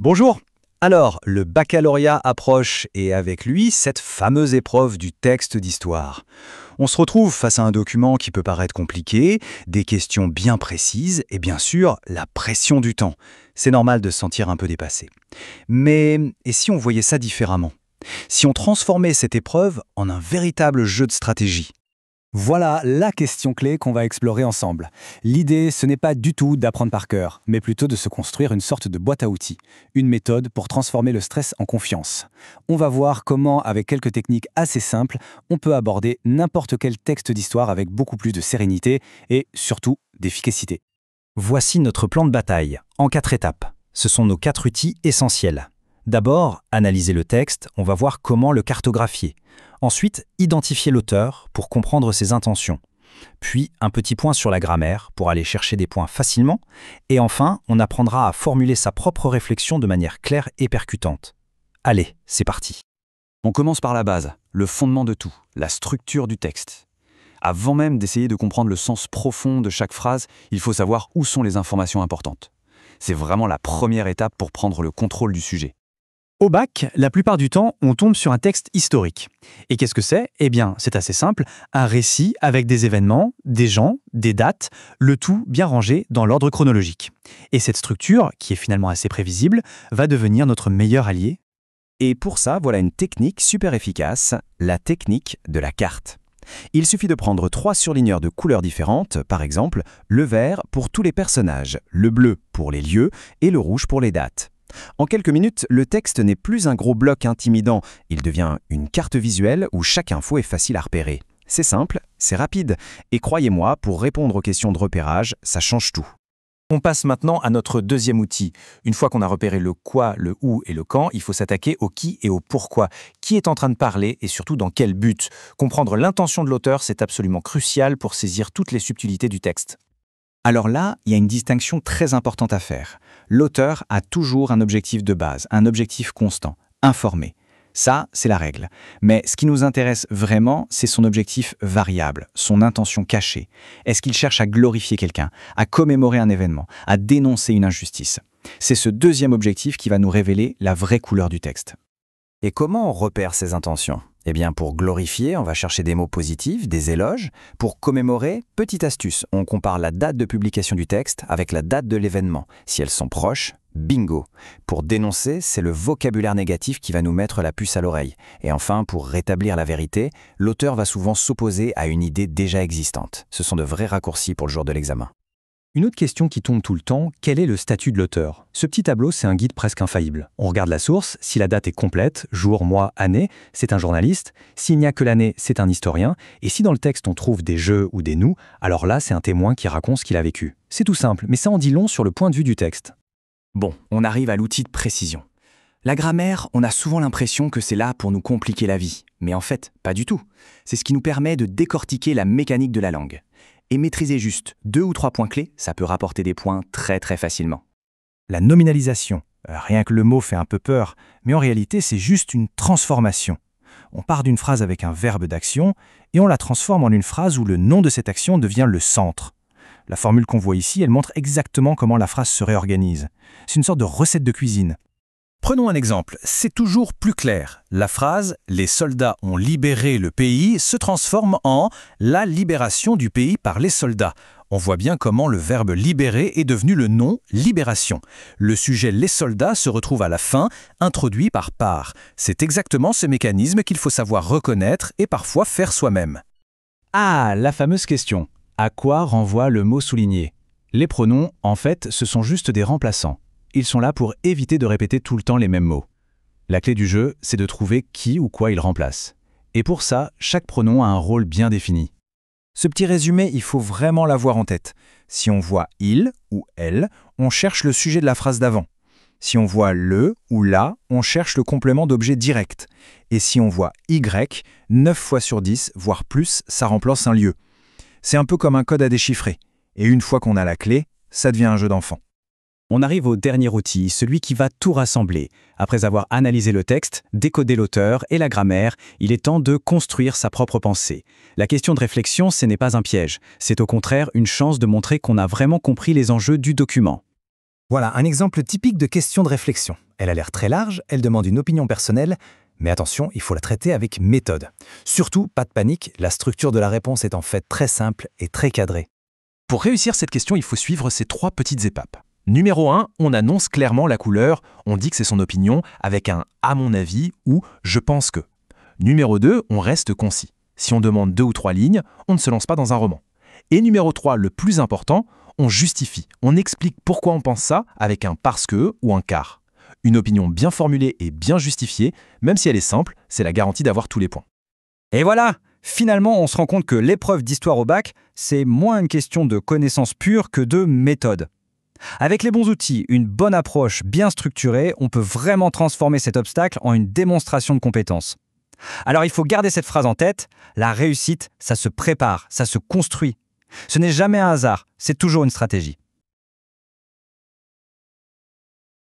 Bonjour. Alors, le baccalauréat approche et avec lui, cette fameuse épreuve du texte d'histoire. On se retrouve face à un document qui peut paraître compliqué, des questions bien précises et bien sûr, la pression du temps. C'est normal de se sentir un peu dépassé. Mais et si on voyait ça différemment? Si on transformait cette épreuve en un véritable jeu de stratégie? Voilà la question clé qu'on va explorer ensemble. L'idée, ce n'est pas du tout d'apprendre par cœur, mais plutôt de se construire une sorte de boîte à outils, une méthode pour transformer le stress en confiance. On va voir comment, avec quelques techniques assez simples, on peut aborder n'importe quel texte d'histoire avec beaucoup plus de sérénité et, surtout, d'efficacité. Voici notre plan de bataille, en 4 étapes. Ce sont nos 4 outils essentiels. D'abord, analyser le texte, on va voir comment le cartographier. Ensuite, identifier l'auteur pour comprendre ses intentions. Puis, un petit point sur la grammaire pour aller chercher des points facilement. Et enfin, on apprendra à formuler sa propre réflexion de manière claire et percutante. Allez, c'est parti. On commence par la base, le fondement de tout, la structure du texte. Avant même d'essayer de comprendre le sens profond de chaque phrase, il faut savoir où sont les informations importantes. C'est vraiment la première étape pour prendre le contrôle du sujet. Au bac, la plupart du temps, on tombe sur un texte historique. Et qu'est-ce que c'est? Eh bien, c'est assez simple, un récit avec des événements, des gens, des dates, le tout bien rangé dans l'ordre chronologique. Et cette structure, qui est finalement assez prévisible, va devenir notre meilleur allié. Et pour ça, voilà une technique super efficace, la technique de la carte. Il suffit de prendre 3 surligneurs de couleurs différentes, par exemple, le vert pour tous les personnages, le bleu pour les lieux et le rouge pour les dates. En quelques minutes, le texte n'est plus un gros bloc intimidant, il devient une carte visuelle où chaque info est facile à repérer. C'est simple, c'est rapide, et croyez-moi, pour répondre aux questions de repérage, ça change tout. On passe maintenant à notre deuxième outil. Une fois qu'on a repéré le quoi, le où et le quand, il faut s'attaquer au qui et au pourquoi. Qui est en train de parler et surtout dans quel but? Comprendre l'intention de l'auteur, c'est absolument crucial pour saisir toutes les subtilités du texte. Alors là, il y a une distinction très importante à faire. L'auteur a toujours un objectif de base, un objectif constant, informer. Ça, c'est la règle. Mais ce qui nous intéresse vraiment, c'est son objectif variable, son intention cachée. Est-ce qu'il cherche à glorifier quelqu'un, à commémorer un événement, à dénoncer une injustice? C'est ce deuxième objectif qui va nous révéler la vraie couleur du texte. Et comment on repère ces intentions? Eh bien, pour glorifier, on va chercher des mots positifs, des éloges. Pour commémorer, petite astuce, on compare la date de publication du texte avec la date de l'événement. Si elles sont proches, bingo. Pour dénoncer, c'est le vocabulaire négatif qui va nous mettre la puce à l'oreille. Et enfin, pour rétablir la vérité, l'auteur va souvent s'opposer à une idée déjà existante. Ce sont de vrais raccourcis pour le jour de l'examen. Une autre question qui tombe tout le temps, quel est le statut de l'auteur? Ce petit tableau, c'est un guide presque infaillible. On regarde la source, si la date est complète, jour, mois, année, c'est un journaliste, s'il n'y a que l'année, c'est un historien, et si dans le texte on trouve des je ou des nous, alors là, c'est un témoin qui raconte ce qu'il a vécu. C'est tout simple, mais ça en dit long sur le point de vue du texte. Bon, on arrive à l'outil de précision. La grammaire, on a souvent l'impression que c'est là pour nous compliquer la vie, mais en fait, pas du tout. C'est ce qui nous permet de décortiquer la mécanique de la langue. Et maîtriser juste 2 ou 3 points clés, ça peut rapporter des points très facilement. La nominalisation. Rien que le mot fait un peu peur, mais en réalité, c'est juste une transformation. On part d'une phrase avec un verbe d'action et on la transforme en une phrase où le nom de cette action devient le centre. La formule qu'on voit ici, elle montre exactement comment la phrase se réorganise. C'est une sorte de recette de cuisine. Prenons un exemple, c'est toujours plus clair. La phrase « Les soldats ont libéré le pays » se transforme en « La libération du pays par les soldats ». On voit bien comment le verbe « libérer » est devenu le nom « libération ». Le sujet « les soldats » se retrouve à la fin, introduit par « par ». C'est exactement ce mécanisme qu'il faut savoir reconnaître et parfois faire soi-même. Ah, la fameuse question. À quoi renvoie le mot souligné? Les pronoms, en fait, ce sont juste des remplaçants. Ils sont là pour éviter de répéter tout le temps les mêmes mots. La clé du jeu, c'est de trouver qui ou quoi ils remplacent. Et pour ça, chaque pronom a un rôle bien défini. Ce petit résumé, il faut vraiment l'avoir en tête. Si on voit « il » ou « elle », on cherche le sujet de la phrase d'avant. Si on voit « le » ou « la », on cherche le complément d'objet direct. Et si on voit « y », 9 fois sur 10, voire plus, ça remplace un lieu. C'est un peu comme un code à déchiffrer. Et une fois qu'on a la clé, ça devient un jeu d'enfant. On arrive au dernier outil, celui qui va tout rassembler. Après avoir analysé le texte, décodé l'auteur et la grammaire, il est temps de construire sa propre pensée. La question de réflexion, ce n'est pas un piège. C'est au contraire une chance de montrer qu'on a vraiment compris les enjeux du document. Voilà un exemple typique de question de réflexion. Elle a l'air très large, elle demande une opinion personnelle, mais attention, il faut la traiter avec méthode. Surtout, pas de panique, la structure de la réponse est en fait très simple et très cadrée. Pour réussir cette question, il faut suivre ces 3 petites étapes. Numéro 1, on annonce clairement la couleur, on dit que c'est son opinion avec un « à mon avis » ou « je pense que ». Numéro 2, on reste concis. Si on demande 2 ou 3 lignes, on ne se lance pas dans un roman. Et numéro 3, le plus important, on justifie, on explique pourquoi on pense ça avec un « parce que » ou un « car ». Une opinion bien formulée et bien justifiée, même si elle est simple, c'est la garantie d'avoir tous les points. Et voilà! Finalement, on se rend compte que l'épreuve d'histoire au bac, c'est moins une question de connaissance pure que de méthode. Avec les bons outils, une bonne approche bien structurée, on peut vraiment transformer cet obstacle en une démonstration de compétences. Alors il faut garder cette phrase en tête, la réussite, ça se prépare, ça se construit. Ce n'est jamais un hasard, c'est toujours une stratégie.